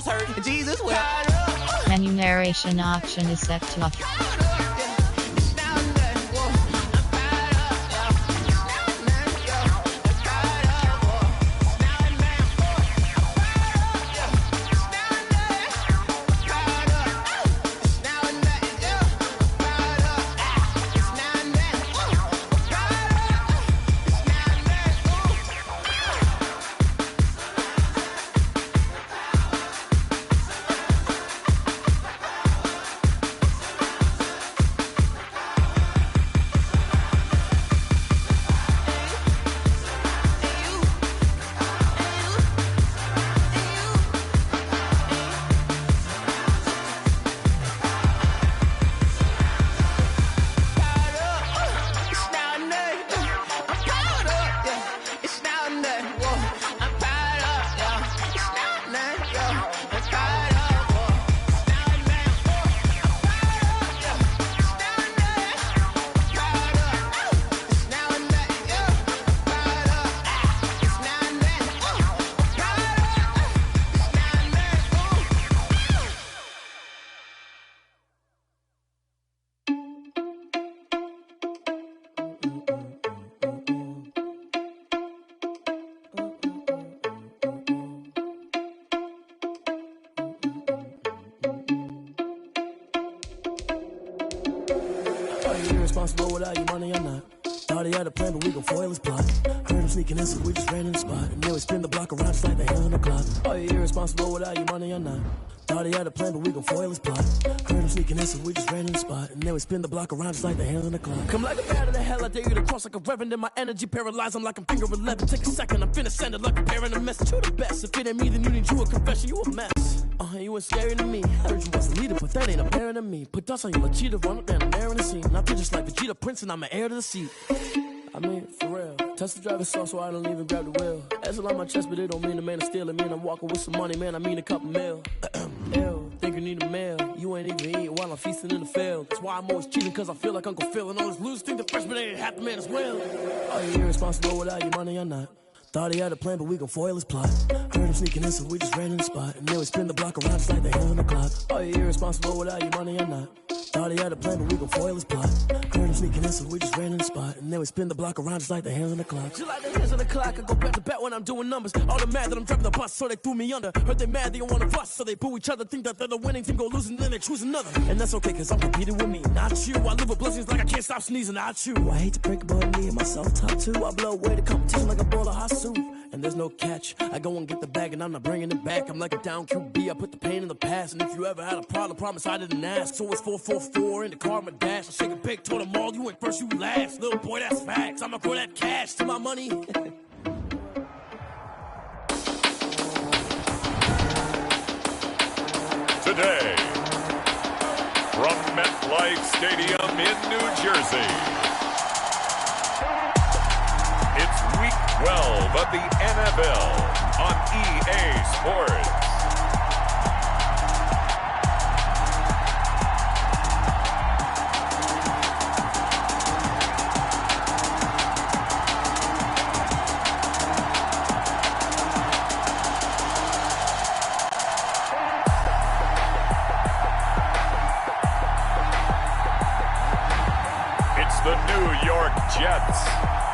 was hurt, and Jesus will. Remuneration option is set to off. Irresponsible without your money or not. Thought he had a plan, but we gon' foil his plot. Heard him sneaking in, so we just ran in the spot. And then we spin the block around just like the hell on the clock. Are you irresponsible without your money or not? Thought he had a plan, but we gon' foil his plot. Heard him sneaking in, so we just ran in the spot. And then we spin the block around just like the hell on the clock. Come like a bat of the hell, I dare you to cross like a reverend. In my energy paralyzed, I'm like I'm finger 11. Take a second, I'm finna send it like a parent a message. You the best, if it ain't me, then you need you a confession. You a mess. You was scary to me. Heard you was a leader, but that ain't apparent to me. Put dust on you like cheetah, run up down the air in the scene. And I feel just like Vegeta Prince, and I'm an heir to the seat. I mean, for real. Touch the driver's sauce so I don't even grab the wheel. That's on my chest, but it don't mean the man is stealing. Mean I'm walking with some money, man. I mean a couple mil. Ew, think you need a meal. You ain't even eating while I'm feasting in the field. That's why I'm always cheating, cause I feel like Uncle Phil. And all those losers think the freshman ain't half the man as well. Are you irresponsible without your money or not? Thought he had a plan, but we gon' foil his plot. Heard him sneaking in, so we just ran in the spot. And then we spin the block around just like the hell on the clock. Are you irresponsible without your money or not? Thought he had a plan, but we gon' foil his plot. Heard him sneaking in, so we just ran in the spot. And then we spin the block around just like the hands on the clock. Just like the hands on the clock, I go back to back when I'm doing numbers. All the mad that I'm driving the bus, so they threw me under. Heard they mad, they don't wanna bust, so they boo each other. Think that they're the winning team, go losing, then they choose another. And that's okay, cause I'm competing with me, not you. I live with blessings like I can't stop sneezing, not you. I hate to break it, but me and myself top two. I blow away the competition like a bowl of hot soup. And there's no catch. I go and get the bag and I'm not bringing it back. I'm like a down QB, I put the pain in the past. And if you ever had a problem, promise I didn't ask. So it's 444 in the car, my dash. I shake a big, told them all, you went first, you last. Little boy, that's facts. I'ma throw that cash to my money. Today, from MetLife Stadium in New Jersey. It's Week 12 of the NFL on EA Sports. It's the New York Jets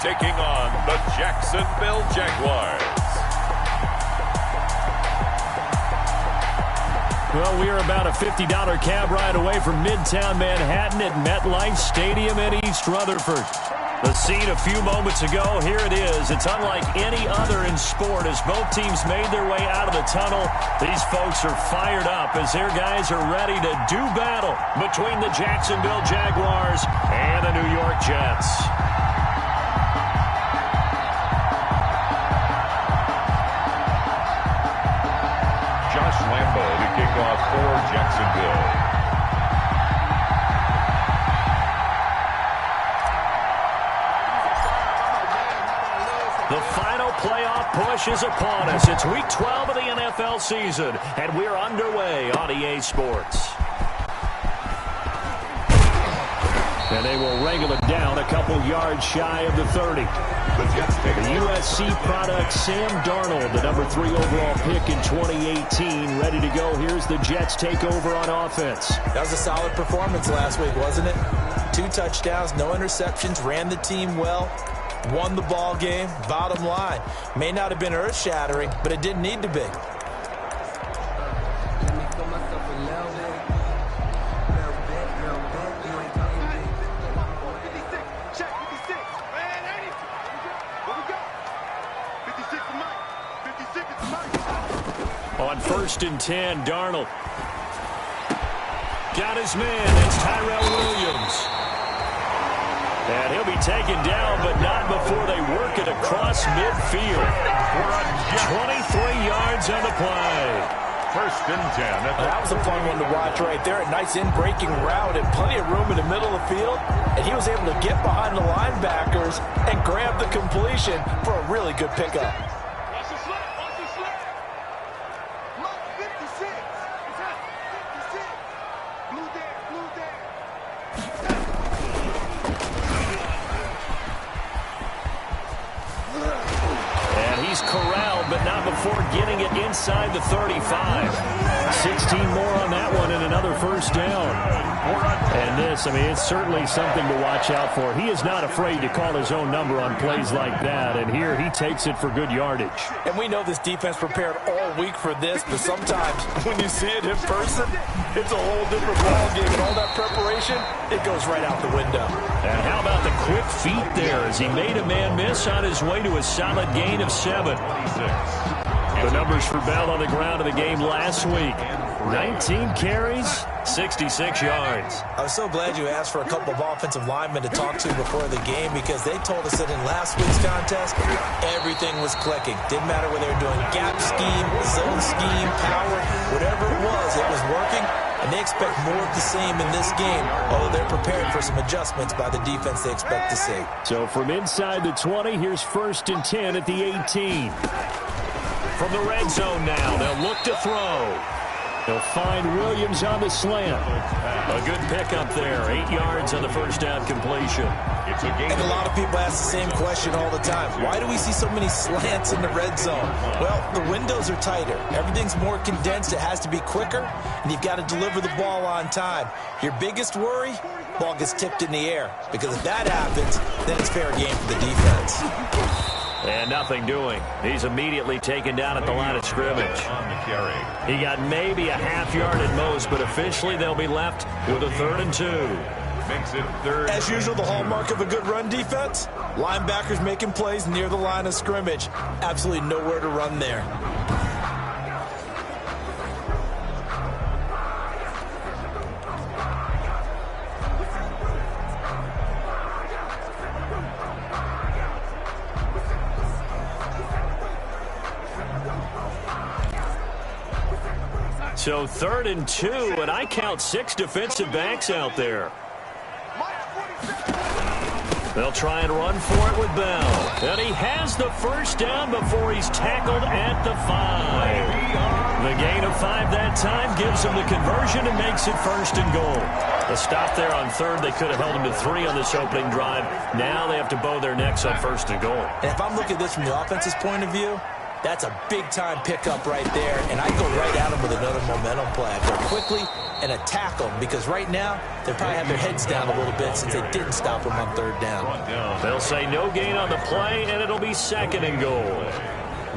taking on the Jacksonville Jaguars. Well, we are about a $50 cab ride away from Midtown Manhattan at MetLife Stadium in East Rutherford. The scene a few moments ago, here it is. It's unlike any other in sport as both teams made their way out of the tunnel. These folks are fired up as their guys are ready to do battle between the Jacksonville Jaguars and the New York Jets. Lambo to kick off for Jacksonville. The final playoff push is upon us. It's Week 12 of the NFL season, and we're underway on EA Sports. And they will wrangle it down a couple yards shy of the 30. The USC product, Sam Darnold, the number 3 overall pick in 2018, ready to go. Here's the Jets take over on offense. That was a solid performance last week, wasn't it? 2 touchdowns, no interceptions, ran the team well, won the ball game. Bottom line, may not have been earth-shattering, but it didn't need to be. On 1st and 10, Darnold. Got his man. It's Tyrell Williams. And he'll be taken down, but not before they work it across midfield. 23 yards on the play. 1st and 10. That was a fun one to watch right there. A nice in-breaking route and plenty of room in the middle of the field. And he was able to get behind the linebackers and grab the completion for a really good pickup. Corralled, but not before getting it inside the 35. 16 more on that one and another 1st down. And this, I mean, it's certainly something to watch out for. He is not afraid to call his own number on plays like that, and here he takes it for good yardage. And we know this defense prepared all week for this, but sometimes when you see it in person, it's a whole different ballgame, and all that preparation, it goes right out the window. And how about the quick feet there as he made a man miss on his way to a solid gain of 7. The numbers for Bell on the ground in the game last week. 19 carries, 66 yards. I was so glad you asked for a couple of offensive linemen to talk to before the game because they told us that in last week's contest, everything was clicking. Didn't matter whether they were doing gap scheme, zone scheme, power, whatever it was working. And they expect more of the same in this game, although they're prepared for some adjustments by the defense they expect to see. So from inside the 20, here's 1st and 10 at the 18. From the red zone now, they'll look to throw. They'll find Williams on the slant. A good pickup there. 8 yards on the 1st down completion. And a lot of people ask the same question all the time. Why do we see so many slants in the red zone? Well, the windows are tighter. Everything's more condensed. It has to be quicker, and you've got to deliver the ball on time. Your biggest worry? Ball gets tipped in the air. Because if that happens, then it's fair game for the defense. And nothing doing. He's immediately taken down at the line of scrimmage. He got maybe a half yard at most, but officially they'll be left with a 3rd and 2. Makes it 3rd. As usual, the hallmark of a good run defense, linebackers making plays near the line of scrimmage. Absolutely nowhere to run there. So 3rd and 2, and I count 6 defensive backs out there. They'll try and run for it with Bell. And he has the 1st down before he's tackled at the 5. The gain of 5 that time gives him the conversion and makes it 1st and goal. The stop there on 3rd, they could have held him to 3 on this opening drive. Now they have to bow their necks on 1st and goal. And if I'm looking at this from the offense's point of view, that's a big-time pickup right there, and I go right at them with another momentum play. I go quickly and attack them because right now they probably have their heads down a little bit since they didn't stop them on 3rd down. They'll say no gain on the play, and it'll be 2nd and goal.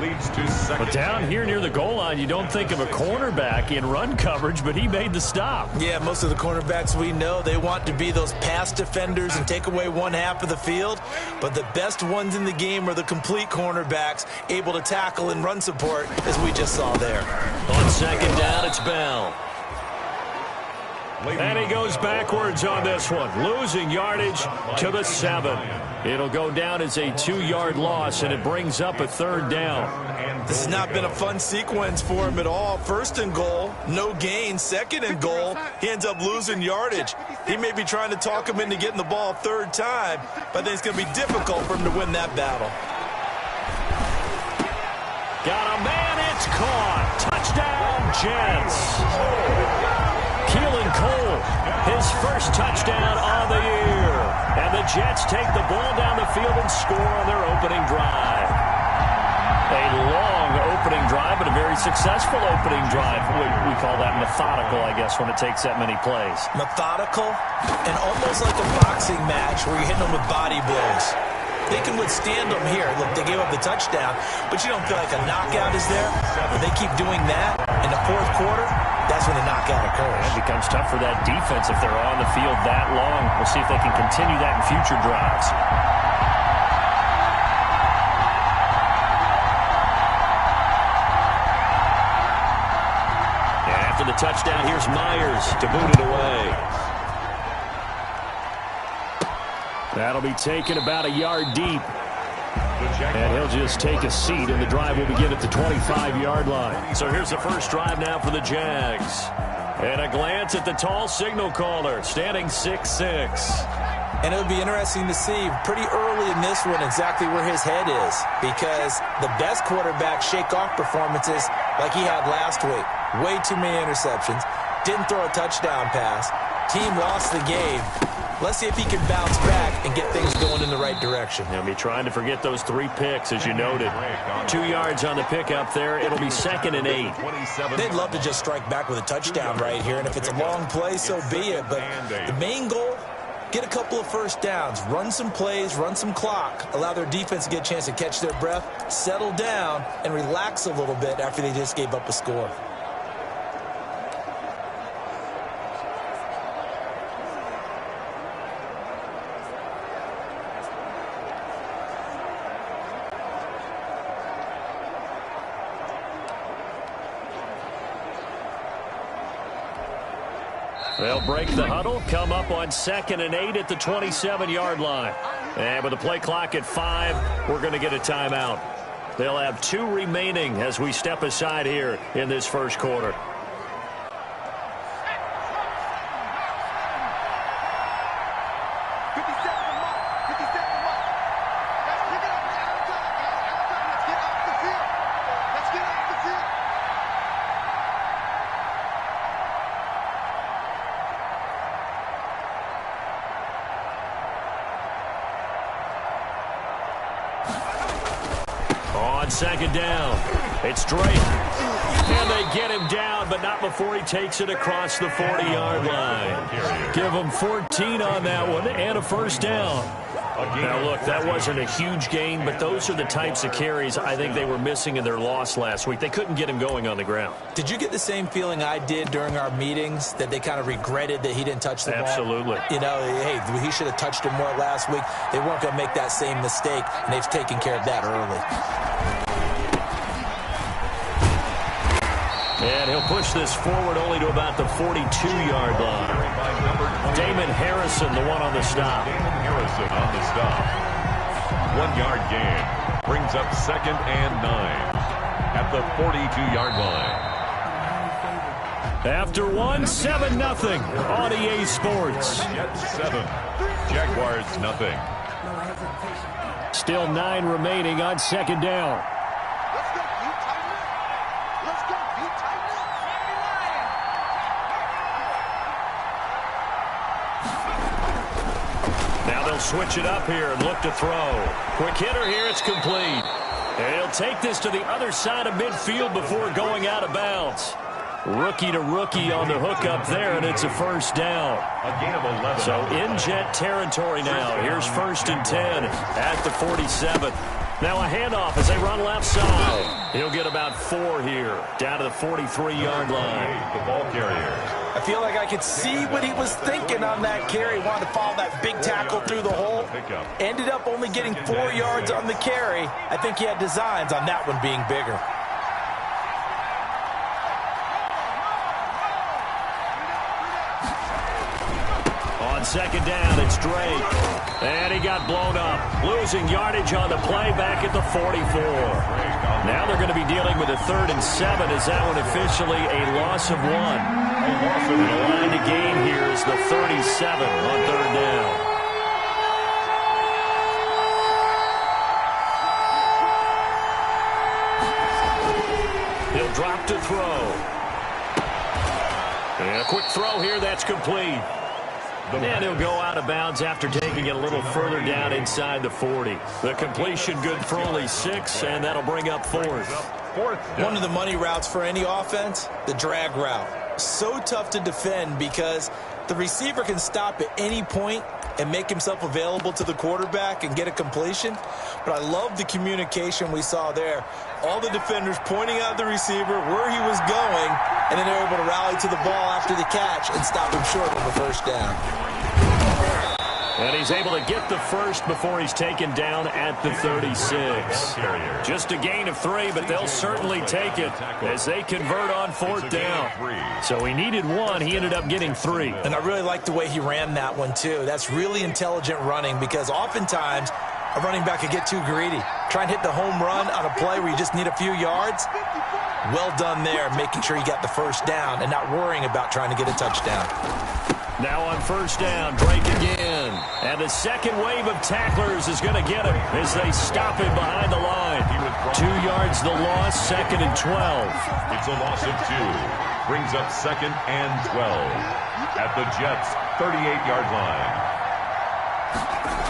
Leads to 2nd. But down here near the goal line, you don't think of a cornerback in run coverage, but he made the stop. Yeah, most of the cornerbacks we know, they want to be those pass defenders and take away one half of the field. But the best ones in the game are the complete cornerbacks, able to tackle and run support, as we just saw there. On 2nd down, it's Bell. And he goes backwards on this one, losing yardage to the 7. It'll go down as a 2-yard loss, and it brings up a 3rd down. This has not been a fun sequence for him at all. 1st and goal, no gain. 2nd and goal, he ends up losing yardage. He may be trying to talk him into getting the ball 3rd time, but I think it's going to be difficult for him to win that battle. Got a man, it's caught. Touchdown, Jets. Keelan Cole, his 1st touchdown on the year. Jets take the ball down the field and score on their opening drive. A long opening drive, but a very successful opening drive. We call that methodical, I guess, when it takes that many plays. Methodical and almost like a boxing match where you're hitting them with body blows. They can withstand them here. Look, they gave up the touchdown, but you don't feel like a knockout is there. But they keep doing that in the fourth quarter, that's when the knockout occurs. It becomes tough for that defense if they're on the field that long. We'll see if they can continue that in future drives. And after the touchdown, here's Myers to boot it away. That'll be taken about a yard deep. And he'll just take a seat, and the drive will begin at the 25-yard line. So here's the first drive now for the Jags. And a glance at the tall signal caller, standing 6'6". And it would be interesting to see pretty early in this one exactly where his head is, because the best quarterback shake off performances like he had last week. Way too many interceptions. Didn't throw a touchdown pass. Team lost the game. Let's see if he can bounce back and get things going in the right direction. He'll be trying to forget those 3 picks, as you noted. 2 yards on the pickup there. It'll be 2nd and 8. They'd love to just strike back with a touchdown right here, and if it's a long play, so be it. But the main goal, get a couple of first downs, run some plays, run some clock, allow their defense to get a chance to catch their breath, settle down, and relax a little bit after they just gave up a score. They'll break the huddle, come up on 2nd and 8 at the 27-yard line. And with the play clock at 5, we're going to get a timeout. They'll have 2 remaining as we step aside here in this first quarter. On 2nd down, it's Drake. And they get him down, but not before he takes it across the 40-yard line. Give him 14 on that one and a first down. Now, look, that wasn't a huge gain, but those are the types of carries I think they were missing in their loss last week. They couldn't get him going on the ground. Did you get the same feeling I did during our meetings, that they kind of regretted that he didn't touch the ball? Absolutely. You know, hey, he should have touched him more last week. They weren't going to make that same mistake, and they've taken care of that early. And he'll push this forward only to about the 42-yard line. Damon Harrison, the one on the stop. Damon Harrison on the stop. 1-yard gain. Brings up 2nd and 9 at the 42-yard line. After 7-0 on EA Sports. Jets 7, Jaguars 0. Still 9 remaining on 2nd down. Switch it up here and look to throw. Quick hitter here, it's complete. And he'll take this to the other side of midfield before going out of bounds. Rookie to rookie on the hook up there, and it's a first down. A gain of 11. So in Jet territory now. Here's 1st and 10 at the 47. Now a handoff as they run left side. He'll get about 4 here, down to the 43-yard line. The ball carrier. I feel like I could see what he was thinking on that carry. Wanted to follow that big tackle through the hole. Ended up only getting 4 yards on the carry. I think he had designs on that one being bigger. On 2nd down, it's Drake. And he got blown up. Losing yardage on the play back at the 44. Now they're going to be dealing with a 3rd and 7. Is that one officially a loss of 1? And the line to gain here is the 37 on 3rd down. He'll drop to throw. And a quick throw here, that's complete. And he'll go out of bounds after taking it a little further down inside the 40. The completion good for only 6, and that'll bring up 4th. One of the money routes for any offense, the drag route. So tough to defend because the receiver can stop at any point and make himself available to the quarterback and get a completion. But I love the communication we saw there. All the defenders pointing out the receiver where he was going, and then they're able to rally to the ball after the catch and stop him short of a first down. And he's able to get the first before he's taken down at the 36. Just a gain of 3, but they'll certainly take it as they convert on 4th down. So he needed 1. He ended up getting 3. And I really like the way he ran that one, too. That's really intelligent running because oftentimes a running back could get too greedy. Try and hit the home run on a play where you just need a few yards. Well done there, making sure you got the first down and not worrying about trying to get a touchdown. Now on 1st down, break again. And the second wave of tacklers is going to get him as they stop him behind the line. 2 yards the loss, 2nd and 12. It's a loss of 2. Brings up 2nd and 12 at the Jets' 38-yard line.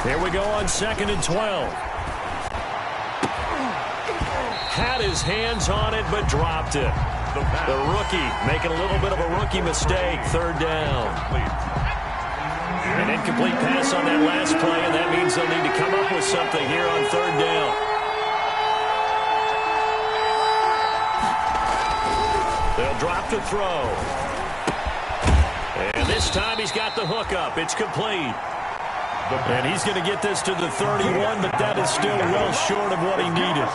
Here we go on 2nd and 12. Had his hands on it, but dropped it. The rookie making a little bit of a rookie mistake. 3rd down. An incomplete pass on that last play, and that means they'll need to come up with something here on 3rd down. They'll drop to throw. And this time he's got the hook up. It's complete. And he's going to get this to the 31, but that is still well short of what he needed.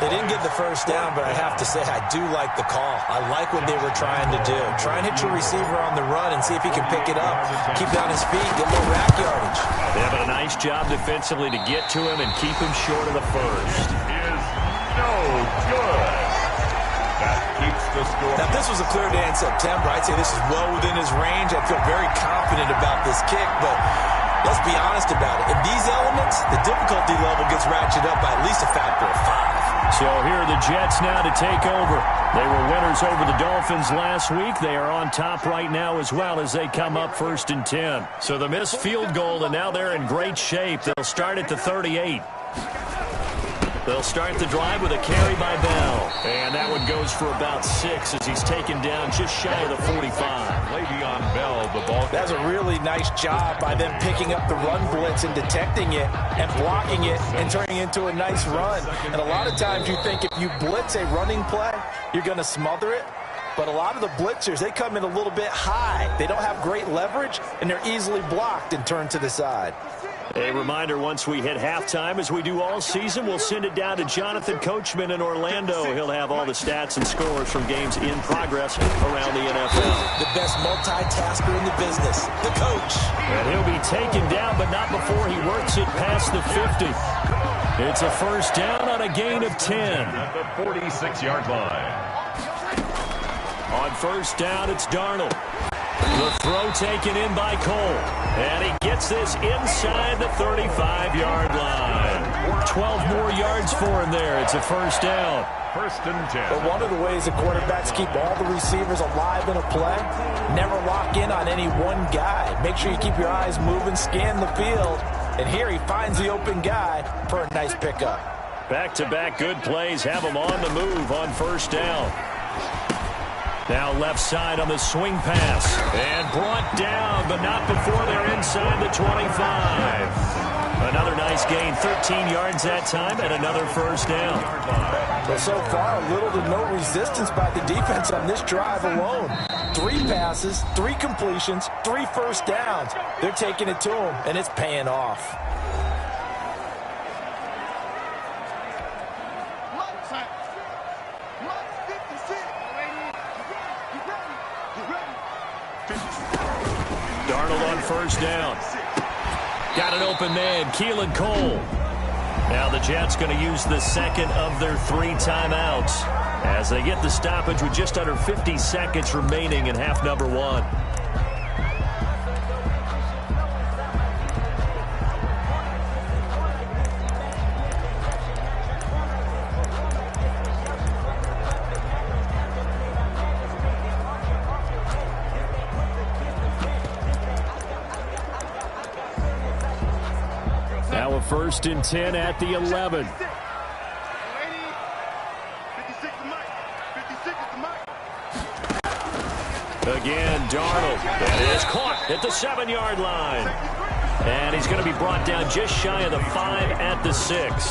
They didn't get the first down, but I have to say I do like the call. I like what they were trying to do. Try and hit your receiver on the run and see if he can pick it up. Keep it on his feet, get more rack yardage. They have a nice job defensively to get to him and keep him short of the first. Is no good. That keeps the score. Now, if this was a clear day in September, I'd say this is well within his range. I feel very confident about this kick, but let's be honest about it. In these elements, the difficulty level gets ratcheted up by at least a factor of 5. So here are the Jets now to take over. They were winners over the Dolphins last week. They are on top right now as well as they come up 1st and 10. So the missed field goal, and now they're in great shape. They'll start at the 38. They'll start the drive with a carry by Bell. And that one goes for about 6 as he's taken down just shy of the 45. Le'Veon Bell, the ball. That's a really nice job by them picking up the run blitz and detecting it and blocking it and turning it into a nice run. And a lot of times you think if you blitz a running play, you're going to smother it. But a lot of the blitzers, they come in a little bit high. They don't have great leverage, and they're easily blocked and turned to the side. A reminder, once we hit halftime, as we do all season, we'll send it down to Jonathan Coachman in Orlando. He'll have all the stats and scores from games in progress around the NFL. The best multitasker in the business, the coach. And he'll be taken down, but not before he works it past the 50. It's a 1st down on a gain of 10. At the 46-yard line. On 1st down, it's Darnold. The throw taken in by Cole. And he gets this inside the 35-yard line. 12 more yards for him there. It's a 1st down. 1st and 10. But one of the ways the quarterbacks keep all the receivers alive in a play, never lock in on any one guy. Make sure you keep your eyes moving, scan the field. And here he finds the open guy for a nice pickup. Back-to-back good plays have him on the move on 1st down. Now left side on the swing pass. And brought down, but not before they're inside the 25. Another nice gain, 13 yards that time, and another 1st down. Well, so far, little to no resistance by the defense on this drive alone. 3 passes, 3 completions, 3 1st downs. They're taking it to him, and it's paying off. Darnold on 1st down. Got an open man, Keelan Cole. Now the Jets going to use the 2nd of their 3 timeouts as they get the stoppage with just under 50 seconds remaining in half number 1. So 1st and 10 at the 11. Again, Darnold. That is caught at the 7-yard line. And he's going to be brought down just shy of the 5 at the 6.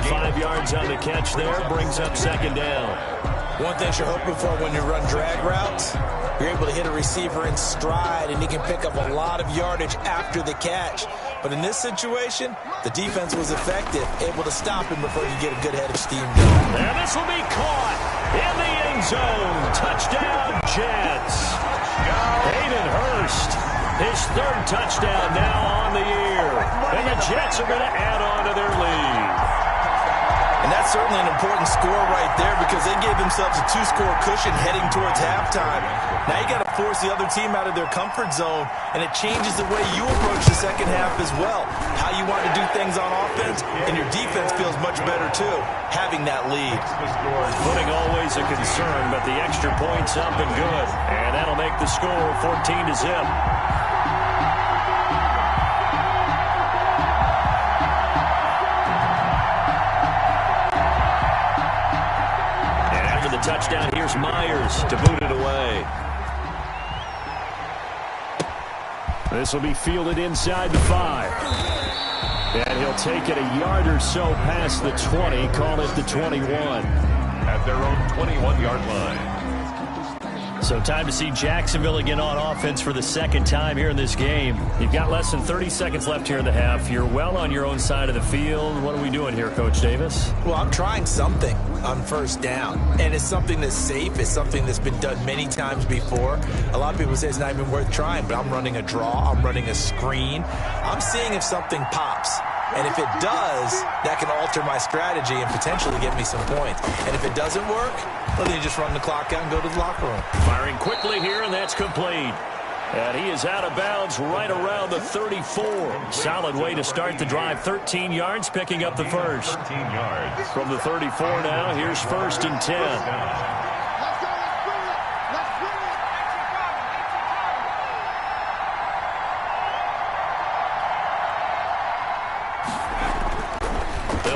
5 yards on the catch there, brings up 2nd down. One thing you're hoping for when you run drag routes, you're able to hit a receiver in stride, and he can pick up a lot of yardage after the catch. But in this situation, the defense was effective, able to stop him before you get a good head of steam going. And this will be caught in the end zone. Touchdown, Jets. Hayden Hurst, his 3rd touchdown now on the year. And the Jets are going to add on to their lead. And that's certainly an important score right there because they gave themselves a 2-score cushion heading towards halftime. Now you got to force the other team out of their comfort zone, and it changes the way you approach the second half as well. How you want to do things on offense, and your defense feels much better too, having that lead. Footing always a concern, but the extra point's up and good. And that'll make the score 14-0. Touchdown, here's Myers to boot it away. This will be fielded inside the 5. And he'll take it a yard or so past the 20, call it the 21. At their own 21-yard line. So time to see Jacksonville again on offense for the 2nd time here in this game. You've got less than 30 seconds left here in the half. You're well on your own side of the field. What are we doing here, Coach Davis? Well, I'm trying something on 1st down, and it's something that's safe. It's something that's been done many times before. A lot of people say it's not even worth trying, but I'm running a draw. I'm running a screen. I'm seeing if something pops. And if it does, that can alter my strategy and potentially get me some points. And if it doesn't work, well, then you just run the clock out and go to the locker room. Firing quickly here, and that's complete. And he is out of bounds right around the 34. Solid way to start the drive. 13 yards, picking up the first. 13 yards. From the 34 now, here's 1st and 10.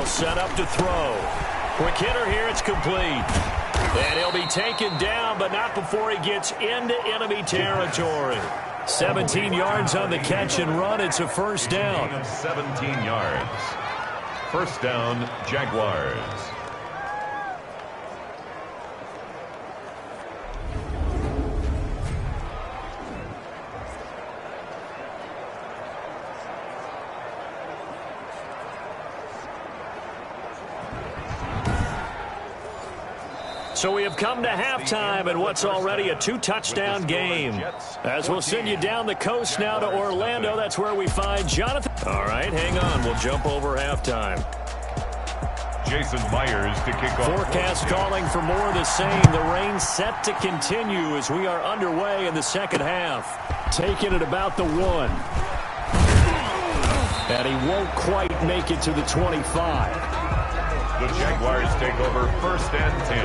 Set up to throw. Quick hitter here, it's complete. And he'll be taken down, but not before he gets into enemy territory. 17 yards on the catch and run. It's a 1st down. 17 yards. 1st down, Jaguars. So we have come to halftime in what's already a 2-touchdown game. As we'll send you down the coast now to Orlando, that's where we find Jonathan. All right, hang on. We'll jump over halftime. Jason Myers to kick off. Forecast calling for more of the same. The rain set to continue as we are underway in the 2nd half. Taking it about the 1. And he won't quite make it to the 25. The Jaguars take over 1st and 10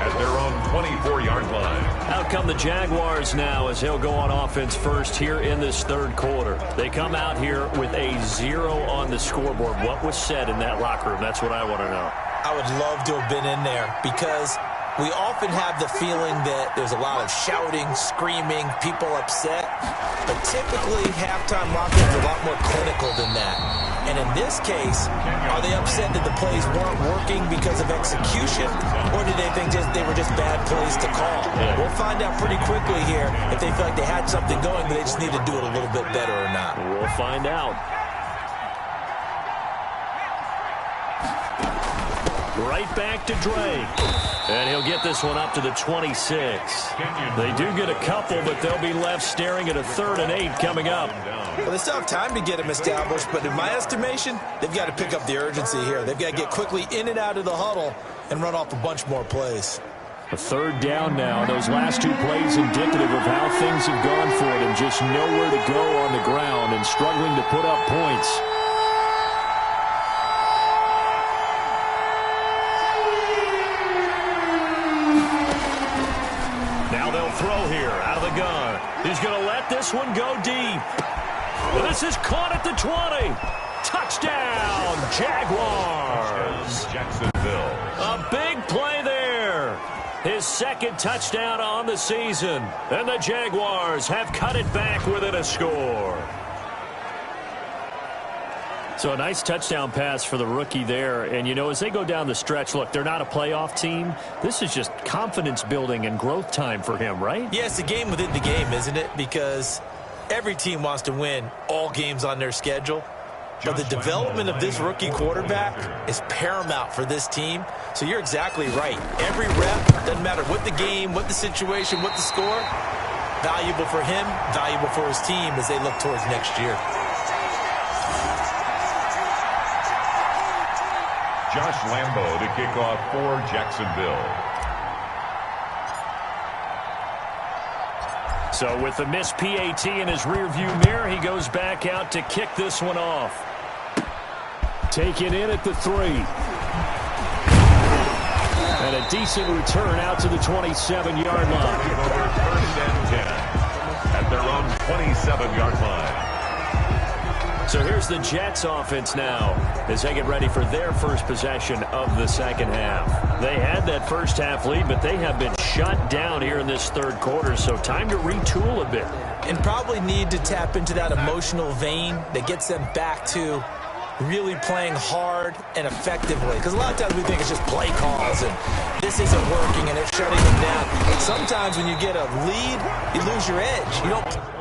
at their own 24-yard line. Out come the Jaguars now as he'll go on offense first here in this 3rd quarter. They come out here with a 0 on the scoreboard. What was said in that locker room? That's what I want to know. I would love to have been in there because we often have the feeling that there's a lot of shouting, screaming, people upset. But typically, halftime locker rooms are a lot more clinical than that. And in this case, are they upset that the plays weren't working because of execution, or did they think they were just bad plays to call? Yeah. We'll find out pretty quickly here if they feel like they had something going, but they just need to do it a little bit better or not. We'll find out. Right back to Drake. And he'll get this one up to the 26. They do get a couple, but they'll be left staring at a 3rd and 8 coming up. Well, they still have time to get him established, but in my estimation, they've got to pick up the urgency here. They've got to get quickly in and out of the huddle and run off a bunch more plays. A 3rd down now. Those last 2 plays indicative of how things have gone for them. Just nowhere to go on the ground and struggling to put up points. Now they'll throw here out of the gun. He's going to let this one go deep. Well, this is caught at the 20. Touchdown, Jaguars. Jacksonville. A big play there. His second touchdown on the season. And the Jaguars have cut it back within a score. So a nice touchdown pass for the rookie there. And, you know, as they go down the stretch, look, they're not a playoff team. This is just confidence building and growth time for him, right? Yeah, it's a game within the game, isn't it? Because every team wants to win all games on their schedule. But the development of this rookie quarterback is paramount for this team. So you're exactly right. Every rep, doesn't matter what the game, what the situation, what the score, valuable for him, valuable for his team as they look towards next year. Josh Lambo to kick off for Jacksonville. So with the missed PAT in his rearview mirror, he goes back out to kick this one off. Take it in at the 3. And a decent return out to the 27-yard line. Over 1st and 10 at their own 27-yard line. So here's the Jets offense now as they get ready for their first possession of the second half. They had that first half lead, but they have been shut down here in this third quarter, so time to retool a bit. And probably need to tap into that emotional vein that gets them back to really playing hard and effectively. Because a lot of times we think it's just play calls and this isn't working and it's shutting them down. Sometimes when you get a lead, you lose your edge. You don't...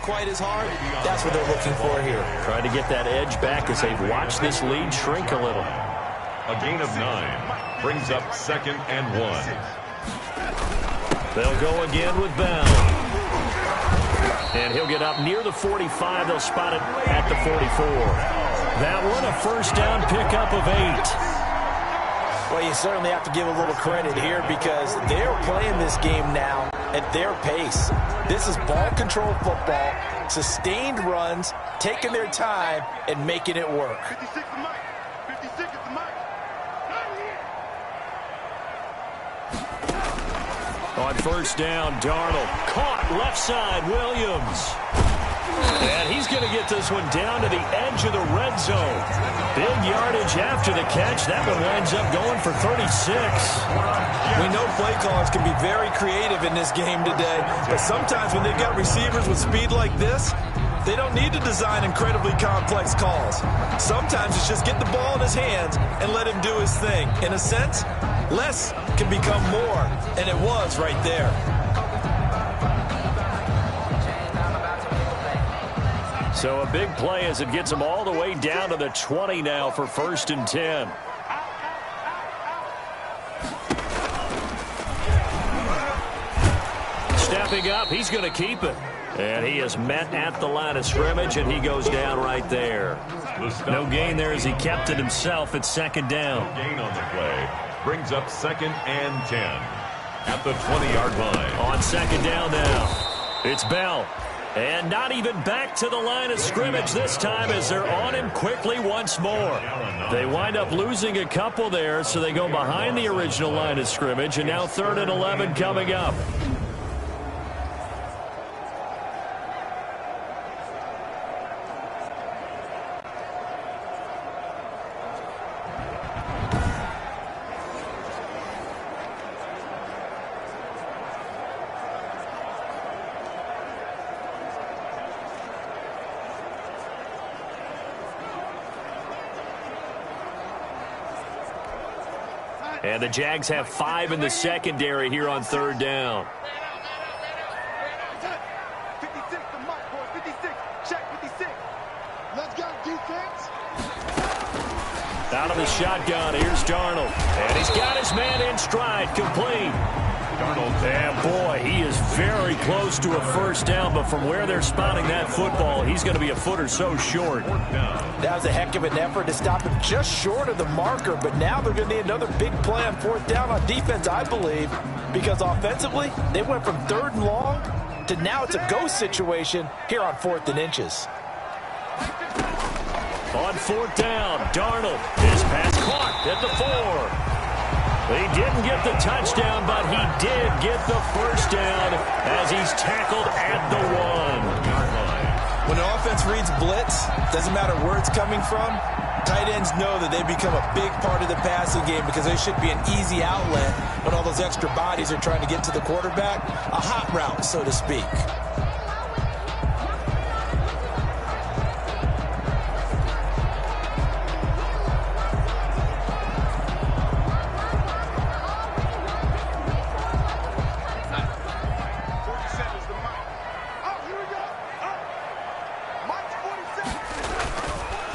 quite as hard. That's what they're looking for here. Trying to get that edge back as they've watched this lead shrink a little. A gain of 9 brings up 2nd and 1. They'll go again with Bell. And he'll get up near the 45. They'll spot it at the 44. That one a first down pickup of 8. Well, you certainly have to give a little credit here because they're playing this game now at their pace. This is ball control football, sustained runs, taking their time, and making it work. 56 the mic. 56 is the mic. On first down, Darnold caught left side, Williams. And he's going to get this one down to the edge of the red zone. Big yardage after the catch. That one winds up going for 36. We know play callers can be very creative in this game today, but sometimes when they've got receivers with speed like this, they don't need to design incredibly complex calls. Sometimes it's just get the ball in his hands and let him do his thing. In a sense, less can become more, and it was right there. So a big play as it gets them all the way down to the 20 now for 1st and 10. Stepping up, he's going to keep it. And he is met at the line of scrimmage, and he goes down right there. No gain there as he kept it himself at 2nd down. Gain on the play brings up 2nd and 10 at the 20-yard line. On 2nd down now, it's Bell. And not even back to the line of scrimmage this time as they're on him quickly once more. They wind up losing a couple there, so they go behind the original line of scrimmage, and now 3rd and 11 coming up. And the Jags have 5 in the secondary here on 3rd down. 56 to Mike, boys. 56. Check 56. Let's go, defense. Out of the shotgun, here's Darnold. And he's got his man in stride, complete. Darnold, and boy, he is very close to a 1st down, but from where they're spotting that football, he's going to be a foot or so short. That was a heck of an effort to stop him just short of the marker, but now they're going to need another big play on 4th down on defense, I believe, because offensively, they went from 3rd and long to now it's a ghost situation here on 4th and inches. On 4th down, Darnold, his pass caught at the 4. He didn't get the touchdown, but he did get the 1st down as he's tackled at the 1. When an offense reads blitz, doesn't matter where it's coming from, tight ends know that they become a big part of the passing game because they should be an easy outlet when all those extra bodies are trying to get to the quarterback. A hot route, so to speak.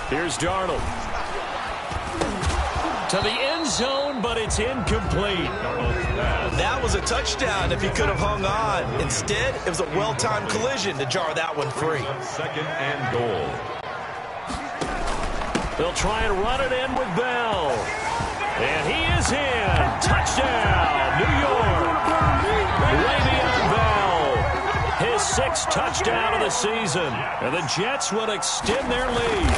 Here's Darnold. To the end zone, but it's incomplete. That was a touchdown if he could have hung on. Instead, it was a well-timed collision to jar that one free. 2nd and goal. They'll try and run it in with Bell. And he is in. Touchdown, New York. Le'Veon Bell. His 6th touchdown of the season. And the Jets will extend their lead.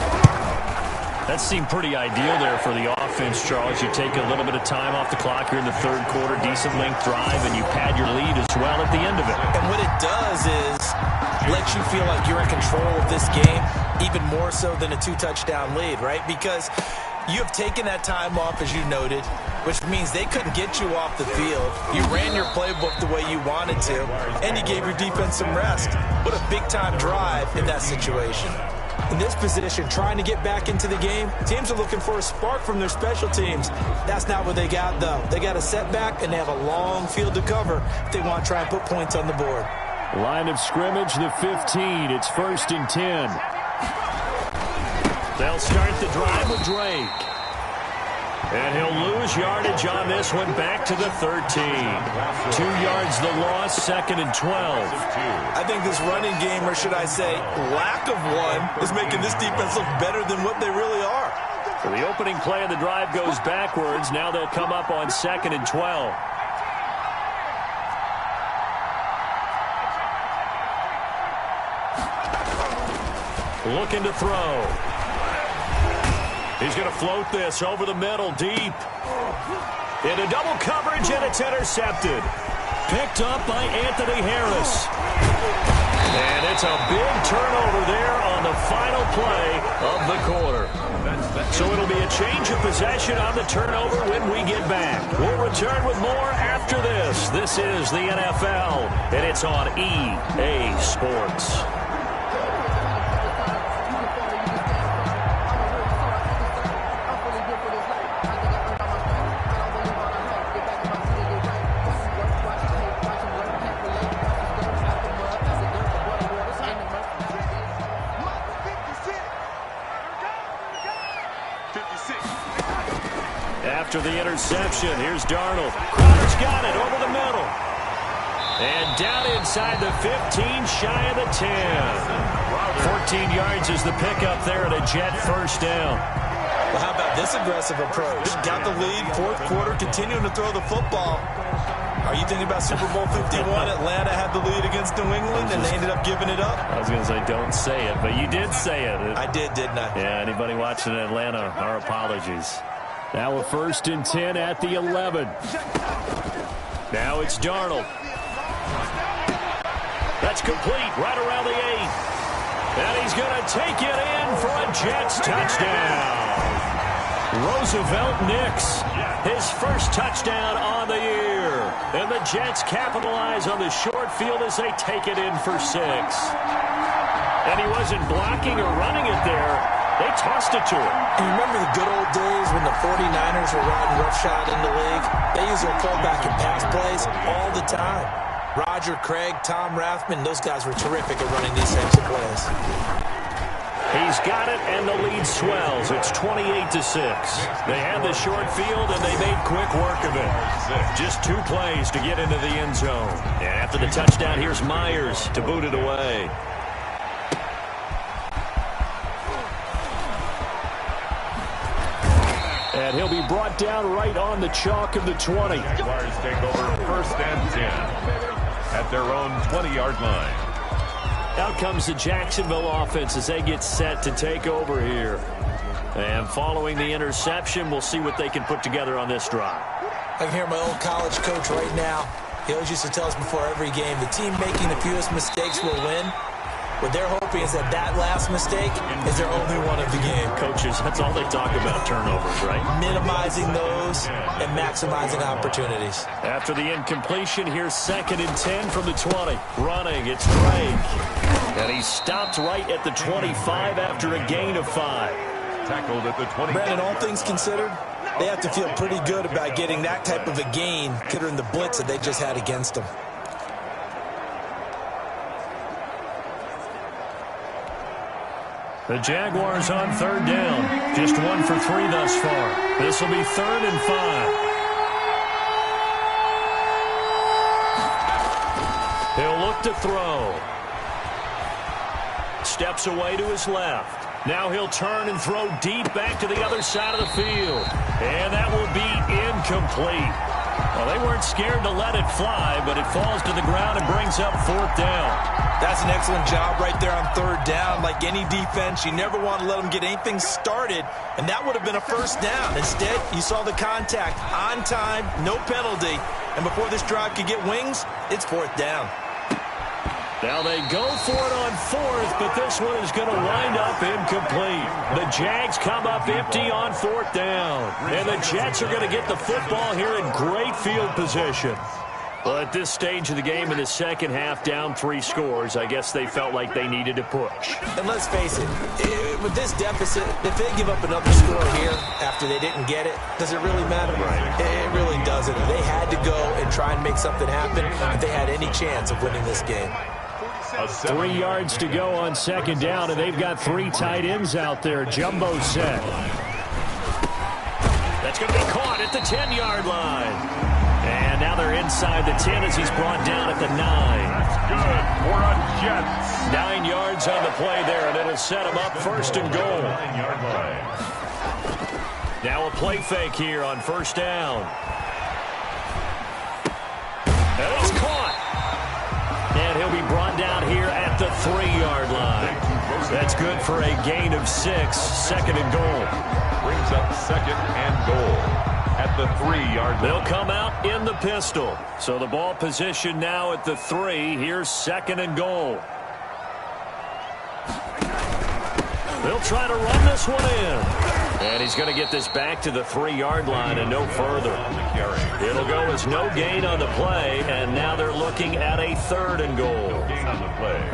That seemed pretty ideal there for the offense, Charles. You take a little bit of time off the clock here in the 3rd quarter, decent length drive, and you pad your lead as well at the end of it. And what it does is let you feel like you're in control of this game, even more so than a 2-touchdown lead, right? Because you have taken that time off, as you noted, which means they couldn't get you off the field. You ran your playbook the way you wanted to, and you gave your defense some rest. What a big-time drive in that situation. In this position, trying to get back into the game, teams are looking for a spark from their special teams. That's not what they got, though. They got a setback, and they have a long field to cover if they want to try and put points on the board. Line of scrimmage, the 15. It's 1st and 10. They'll start the drive with Drake. And he'll lose yardage on this one back to the 13. 2 yards the loss, 2nd and 12. I think this running game, or should I say lack of one, is making this defense look better than what they really are. So the opening play of the drive goes backwards. Now they'll come up on 2nd and 12. Looking to throw. He's going to float this over the middle, deep. Into double coverage, and it's intercepted. Picked up by Anthony Harris. And it's a big turnover there on the final play of the quarter. So it'll be a change of possession on the turnover when we get back. We'll return with more after this. This is the NFL, and it's on EA Sports. After the interception, here's Darnold. Crowder's got it over the middle. And down inside the 15, shy of the 10. 14 yards is the pickup there at a Jet 1st down. Well, how about this aggressive approach? Got the lead, 4th quarter, continuing to throw the football. Are you thinking about Super Bowl 51? Atlanta had the lead against New England, and they ended up giving it up? I was going to say, don't say it, but you did say it. I did, didn't I? Yeah, anybody watching Atlanta, our apologies. Now a 1st and 10 at the 11. Now it's Darnold. That's complete right around the 8. And he's going to take it in for a Jets touchdown. Roosevelt Nix, his 1st touchdown on the year. And the Jets capitalize on the short field as they take it in for 6. And he wasn't blocking or running it there. They tossed it to him. You remember the good old days when the 49ers were riding roughshod in the league? They used their fullback in pass plays all the time. Roger Craig, Tom Rathman, those guys were terrific at running these types of plays. He's got it, and the lead swells. It's 28-6. They had the short field, and they made quick work of it. Just 2 plays to get into the end zone. And after the touchdown, here's Myers to boot it away. And he'll be brought down right on the chalk of the 20. Jaguars take over 1st and 10 at their own 20-yard line. Out comes the Jacksonville offense as they get set to take over here. And following the interception, we'll see what they can put together on this drive. I can hear my old college coach right now. He always used to tell us before every game, the team making the fewest mistakes will win. What they're hoping is that last mistake is their only one of the game. Coaches, that's all they talk about, turnovers, right? Minimizing those and maximizing opportunities. After the incompletion, here's 2nd and 10 from the 20. Running, it's Drake. And he stopped right at the 25 after a gain of 5. Tackled at the 20. Brandon, all things considered, they have to feel pretty good about getting that type of a gain, considering the blitz that they just had against them. The Jaguars on 3rd down. Just 1 for 3 thus far. This will be 3rd and 5. He'll look to throw. Steps away to his left. Now he'll turn and throw deep back to the other side of the field. And that will be incomplete. Well, they weren't scared to let it fly, but it falls to the ground and brings up 4th down. That's an excellent job right there on 3rd down. Like any defense, you never want to let them get anything started, and that would have been a 1st down. Instead, you saw the contact on time, no penalty, and before this drive could get wings, it's 4th down. Now they go for it on 4th, but this one is going to wind up incomplete. The Jags come up empty on 4th down. And the Jets are going to get the football here in great field position. Well, at this stage of the game in the second half, down 3 scores, I guess they felt like they needed to push. And let's face it, with this deficit, if they give up another score here after they didn't get it, does it really matter? Right. It really doesn't. They had to go and try and make something happen if they had any chance of winning this game. 3 yards to go on 2nd down, and they've got 3 tight ends out there. Jumbo set. That's going to be caught at the 10-yard line. And now they're inside the 10 as he's brought down at the 9. Good for a Jets. 9 yards on the play there, and it'll set them up 1st and goal. 9-yard line. Now a play fake here on 1st down. And it's caught. And he'll be brought down here at the 3-yard line. That's good for a gain of 6. 2nd and goal. Brings up 2nd and goal at the 3-yard line. They'll come out in the pistol. So the ball position now at the 3. Here's 2nd and goal. They'll try to run this one in. And he's going to get this back to the 3-yard line and no further. It'll go as no gain on the play, and now they're looking at a 3rd and goal.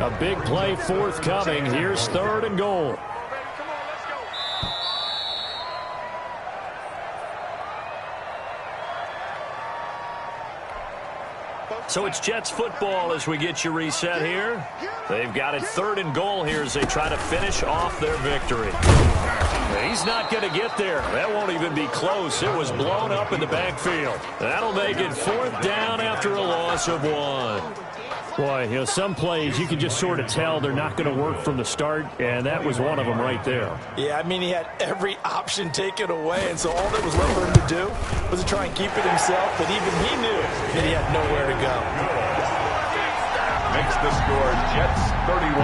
A big play forthcoming. Here's 3rd and goal. So it's Jets football as we get you reset here. They've got it 3rd and goal here as they try to finish off their victory. He's not going to get there. That won't even be close. It was blown up in the backfield. That'll make it 4th down after a loss of 1. Boy, you know, some plays you can just sort of tell they're not going to work from the start, and that was one of them right there. Yeah, I mean, he had every option taken away, and so all that was left for him to do was to try and keep it himself, but even he knew that he had nowhere to go. Makes the score Jets 31.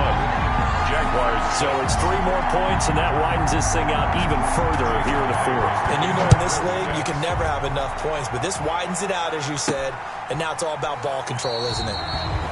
Jaguars. So it's 3 more points, and that widens this thing out even further here in the 4th. And you know in this league, you can never have enough points, but this widens it out, as you said. And now it's all about ball control, isn't it?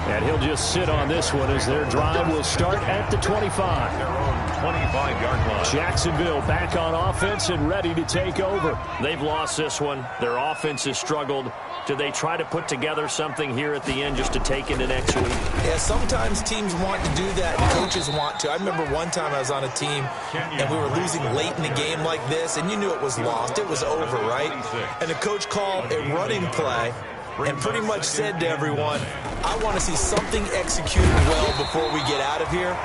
And he'll just sit on this one as their drive will start at the 25. Their own 25-yard line. Jacksonville back on offense and ready to take over. They've lost this one. Their offense has struggled. Do they try to put together something here at the end just to take into next week? Yeah, sometimes teams want to do that and coaches want to. I remember one time I was on a team and we were losing late in the game like this, and you knew it was lost. It was over, right? And the coach called a running play and pretty much said to everyone, I want to see something executed well before we get out of here.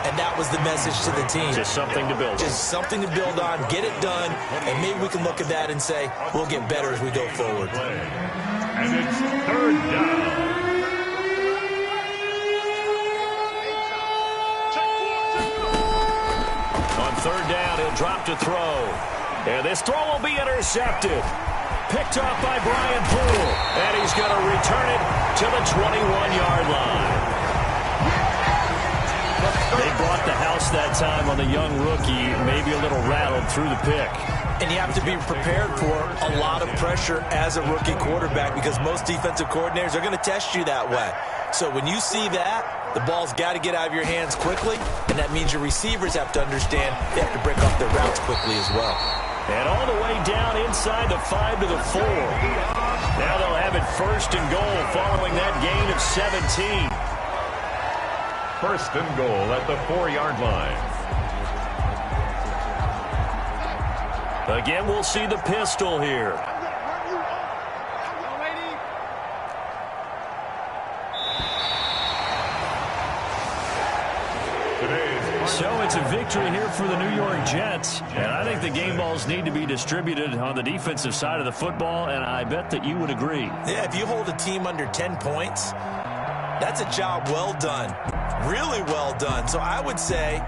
And that was the message to the team. Just something to build on. Just something to build on, get it done, and maybe we can look at that and say, we'll get better as we go forward. And it's third down. On third down, he'll drop to throw. And this throw will be intercepted. Picked up by Brian Poole. And he's going to return it to the 21-yard line. They brought the house that time on the young rookie, maybe a little rattled through the pick. And you have to be prepared for a lot of pressure as a rookie quarterback because most defensive coordinators are going to test you that way. So when you see that, the ball's got to get out of your hands quickly, and that means your receivers have to understand they have to break off their routes quickly as well. And all the way down inside the 5 to the 4. Now they'll have it first and goal following that gain of 17. First and goal at the 4-yard line. Again, we'll see the pistol here. So it's a victory here for the New York Jets. And I think the game balls need to be distributed on the defensive side of the football, and I bet that you would agree. Yeah, if you hold a team under 10 points, that's a job well done. Really well done. So I would say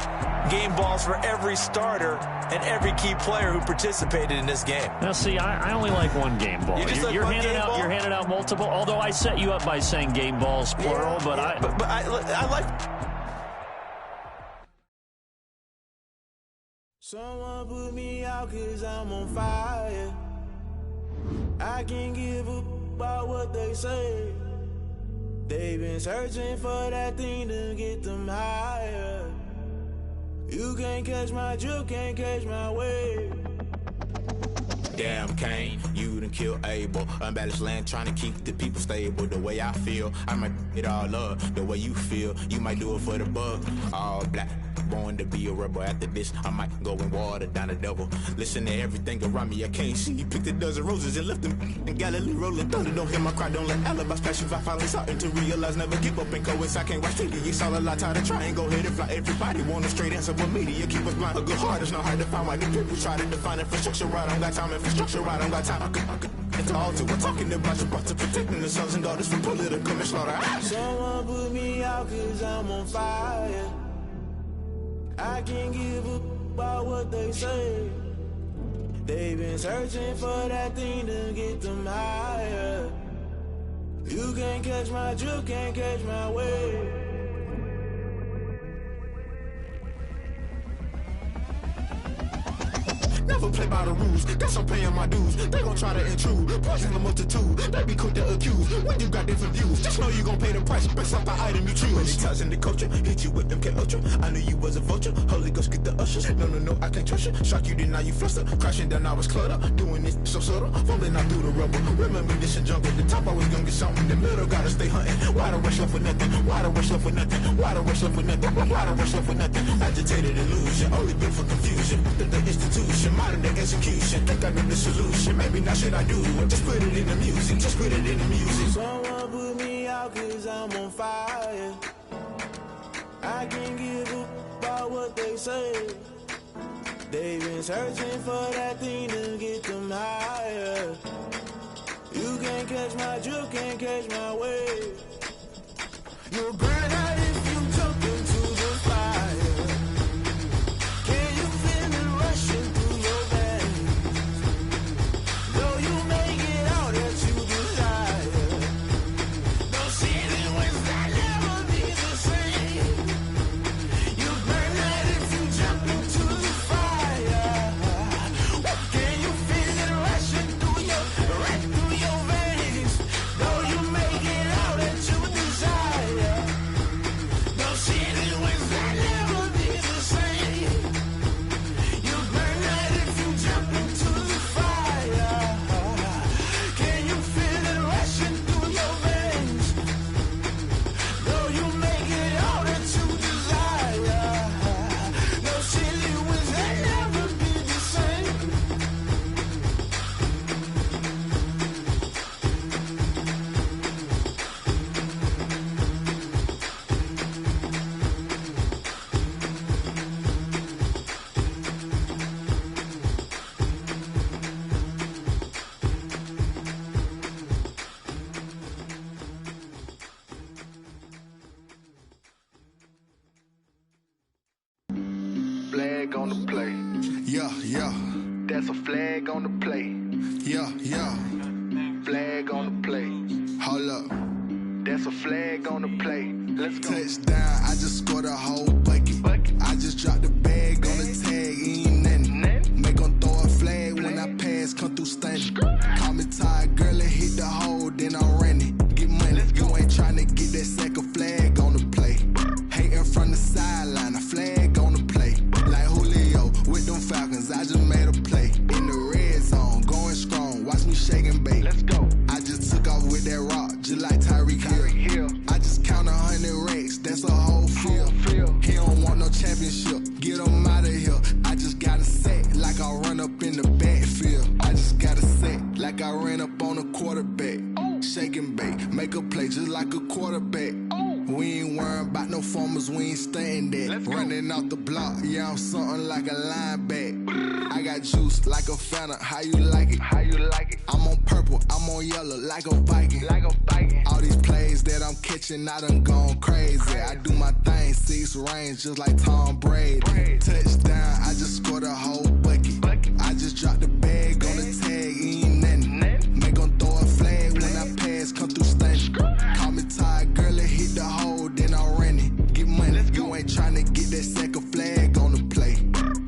game balls for every starter and every key player who participated in this game. Now, see, I only like one game ball. You're handing out multiple, although I set you up by saying game balls, plural, but I like... Someone put me out 'cause I'm on fire. I can't give up about what they say. They've been searching for that thing to get them higher. You can't catch my drift, can't catch my wave. Damn, Kane, you done killed Abel. Unbalanced land, trying to keep the people stable. The way I feel, I might it all up. The way you feel, you might do it for the bug. All black, born to be a rebel. After this, I might go and water down the devil. Listen to everything around me, I can't see. You picked a dozen roses and left them in Galilee rolling thunder. Don't hear my cry, don't let alibis pass you. I finally starting to realize, never give up and coincide. I can't watch TV, it's all a lot. Tired of trying, go ahead and fly. Everybody want a straight answer with media. Keep us blind, a good heart is not hard to find. Why the people try to define infrastructure right? I don't got time, infrastructure right, I don't got time. It's all to we're talking about your part to protecting the sons and daughters from political manslaughter. Someone put me out 'cause I'm on fire. I can't give up about what they say. They've been searching for that thing to get them higher. You can't catch my drift, can't catch my wave. Never play by the rules, guess I'm paying my dues. They gon' try to intrude, poison the multitude. They be quick to accuse, when you got different views. Just know you gon' pay the price, based off the item you choose. Many ties in the culture, hit you with them MK Ultra. I knew you was a vulture, Holy Ghost get the ushers. No, I can't trust you. Shock you, then now you fluster. Crashing down, I was cluttered. Doing this so subtle, falling out through the rubble. Remember this and junk at the top, always gonna get something. The middle gotta stay hunting. Why the rush left for nothing? Why the rush left for nothing? Why the rush left for nothing? Why the rush left for nothing? Agitated illusion, only built for confusion. The institution, modern day execution. Think I know the solution. Maybe not should I do it? Just put it in the music. Just put it in the music. Someone put me out 'cause I'm on fire. I can't give up about what they say. They've been searching for that thing to get them higher. You can't catch my drift, can't catch my wave. You'll burn out if you jump into the fire. Can you feel it rushing through your veins? Though you make it out that you desire. No city was that never be the same. You burn out if you jump into the fire. Can you feel it rushing through your veins? Though you make on the play. Yeah, yeah. That's a flag on the play. Yeah, yeah. Flag on the play. Hold up. That's a flag on the play. Let's go. Touchdown, I just scored a whole bucket. I just dropped the bag on the tag, ain't nothing. Make 'em throw a flag when I pass, come through stunning. Call me tired, girl, and hit the hole, then I'm running. Get money, you ain't tryna get that second flag on the play. Hating from the sideline, a flag on the play. Like Julio with them Falcons, I just made a play. In the red zone, going strong, watch me shake and bake. Let's go. I just took off with that rock, just like Tyreek Hill. I just count 100 racks, that's a whole field. He don't want no championship, get him out of here. I just got a set, like I run up in the backfield. I just got a set, like I ran up on a quarterback. Shake and bake, make a play just like a quarterback. We ain't worrying about no formers, we ain't staying there. Running off the block, yeah, I'm something like a linebacker. I got juice like a Fanta, how you like it? How you like it? I'm on purple, I'm on yellow like a Viking. Like a Viking. All these plays that I'm catching, I done gone crazy. I do my thing, 6 range just like Tom Brady. Touchdown, I just scored a whole bucket. I just dropped the bag on the tag, ain't nothing. Make 'em throw a flag when I pass, come through stunning. Call me tired, girl, and hit the hole, then I'm running. Get money, you ain't tryna get that second flag on the play.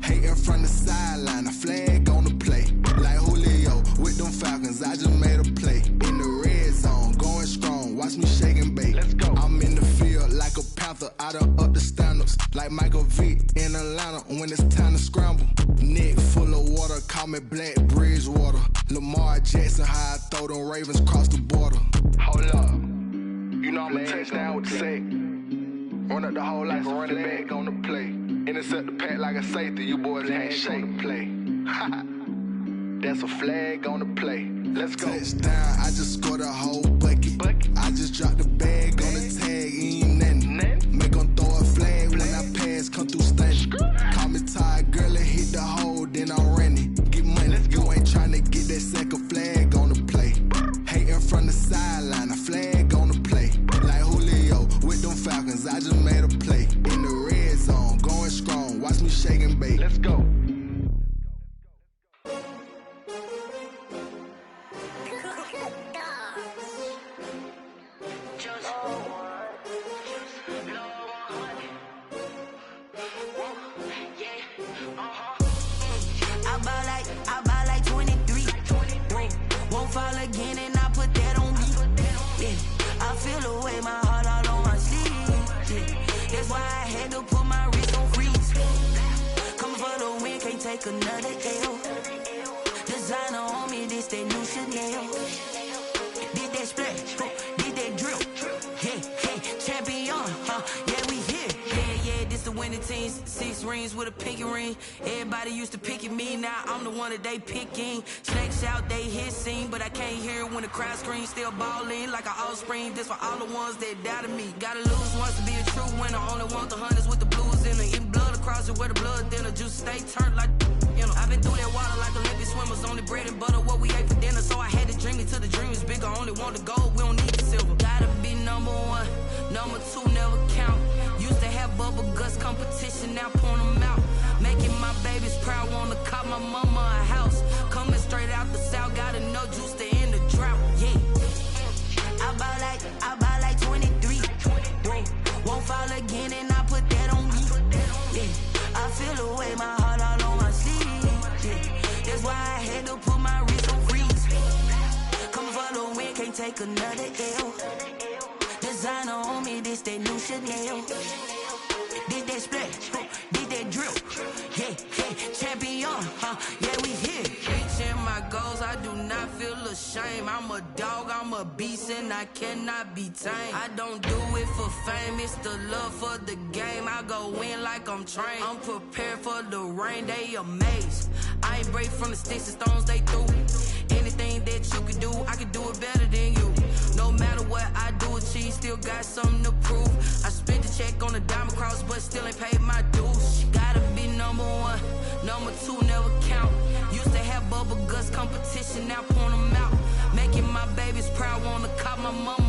Hating from the sideline, a flag on the play. Like Julio with them Falcons, I just made a play. In the red zone, going strong, watch me shake and bake. Let's go. I'm in the field like a panther, I done up the standards. Like Michael Vick in Atlanta when it's time to scramble. Neck full of water, call me Black Bridgewater. Lamar Jackson, how I throw them Ravens cross the border. Hold up. You know I'm a touchdown with the sack. Run up the hole like a running back on the play. Intercept the pack like a safety, you boys ain't shake the play. That's a flag on the play. Let's go. Touchdown, I just scored a whole bucket. I just dropped the bag on the tag, ain't nothing. Make 'em throw a flag when I pass, come through stunning. Call me tired, girl, and hit the hole, then I'm running. Get money, you ain't tryna get that second flag on the play. Hating from the sideline, a flag on the play. Like Julio with them Falcons, I just made a play. In the red zone, going strong, watch me shake and bake. Let's go. I buy like 23. Won't fall again and I put that on me. Yeah, I feel the way, my heart all on my sleeve. Yeah, that's why I had to put my wrist on freeze. Coming for the win, can't take another L. Designer on me, this that new Chanel. Did that splash, did that drill. Yeah, champion, yeah, we here. Yeah, this the winning team. 6 rings with a pinky ring. Everybody used to pick at me, now I'm the one that they picking. Snakes out, they hit scene, but I can't hear it when the crowd screams. Still ballin' like an offspring. This for all the ones that doubted me. Gotta lose once to be a true winner. Only want the hunters with the blues in it. Eating blood across it where the blood thinner. Juice stay turned like, you know. I've been through that water like Olympic swimmers. Only bread and butter, what we ate for dinner. So I had to dream it till the dream is bigger. Only want the gold, we don't need the silver. Gotta be number 1, number 2 never count. Used to have bubble guts competition, now point them out. Making my babies proud, wanna cop my mama a house. Coming straight out the south, gotta know juice to end the drought. Yeah, I buy like 23. Won't fall again and I put that on me. Yeah, I feel the way, my heart all on my sleeve. Yeah, that's why I had to put my wrist on freeze. Coming for the win, can't take another L. Designer on me, this that new Chanel. Did that splash, did that drill. Yeah, champion, yeah, we here. Reaching my goals, I do not feel ashamed. I'm a dog, I'm a beast, and I cannot be tamed. I don't do it for fame, it's the love for the game. I go in like I'm trained. I'm prepared for the rain, they amazed. I ain't break from the sticks and stones they threw. Anything that you can do, I can do it better than you. No matter what I do, achieve, still got something to prove. I spent the check on the diamond cross, but still ain't paid my dues. Gotta be number 1, number 2 never count. Used to have bubble guts competition, now point them out. Making my babies proud, wanna cop my mama